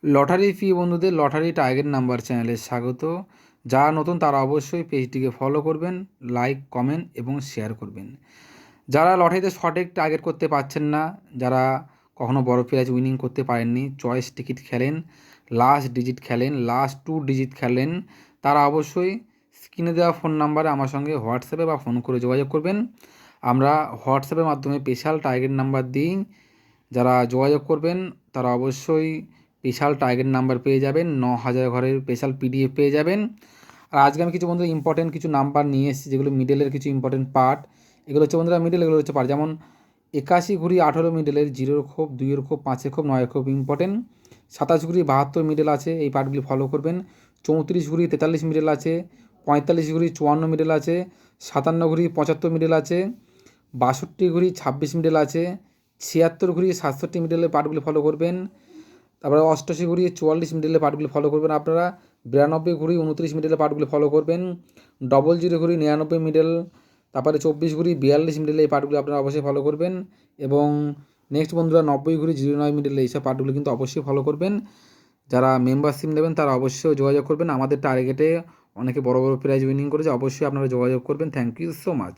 Lottery প্রিয় বন্ধুদের lottery target number চ্যানেলে স্বাগত। যারা নতুন তারা অবশ্যই পেজটিকে ফলো করবেন, লাইক, কমেন্ট এবং শেয়ার করবেন। যারা লটারিতে সঠিক টার্গেট করতে পারছেন না, যারা কখনো বড় প্রাইজ উইনিং করতে পারেননি, চয়েস টিকিট খেলেন, লাস্ট ডিজিট খেলেন, লাস্ট 2 ডিজিট খেলেন, তারা অবশ্যই স্ক্রিনে দেওয়া ফোন নাম্বারে আমার সঙ্গে হোয়াটসঅ্যাপে বা ফোন করে যোগাযোগ করবেন। আমরা হোয়াটসঅ্যাপের মাধ্যমে স্পেশাল টার্গেট নাম্বার দিই। যারা যোগাযোগ করবেন তারা অবশ্যই স্পেশাল টার্গেট নাম্বার পেয়ে যাবেন, 9000 ঘরের স্পেশাল পিডিএফ পেয়ে যাবেন। আর আজকে আমি কিছু বন্ধুরা ইম্পর্টেন্ট কিছু নাম্বার নিয়ে এসেছি, যেগুলো মিডলের কিছু ইম্পর্টেন্ট পার্ট। এগুলো হচ্ছে বন্ধুরা মিডল, এগুলো হচ্ছে পার্ট। যেমন 81 ঘুরি 18 মিডলের 0 খোপ, 2 খোপ, 5 খোপ, 9 খোপ ইম্পর্টেন্ট। 27 ঘুরি 72 মিডল আছে, এই পার্টগুলি ফলো করবেন। 34 ঘুরি 43 মিডল আছে, 45 ঘুরি 54 মিডল আছে, 57 ঘুরি 75 মিডল আছে, 62 ঘুরি 26 মিডল আছে, 76 ঘুরি 67 মিডলের পার্টগুলি ফলো করবেন। তারপরে 88 ঘুরি 44 মিডলের পার্টগুলি ফলো করবেন আপনারা। 92 ঘুরি 29 মিডলের পার্টগুলি ফলো করবেন। 00 ঘুরি 99 মিডল, তারপরে 24 ঘুরি 42 মিডলে এই পার্টগুলি আপনারা অবশ্যই ফলো করবেন। এবং নেক্সট বন্ধুরা 90 ঘুরি 09 মিডলে এইসব পার্টগুলি কিন্তু অবশ্যই ফলো করবেন। যারা মেম্বারশিপ নেবেন তারা অবশ্যই যোগাযোগ করবেন। আমাদের টার্গেটে অনেকে বড় বড় প্রাইজ উইনিং করেছে, অবশ্যই আপনারা যোগাযোগ করবেন। Thank you so much.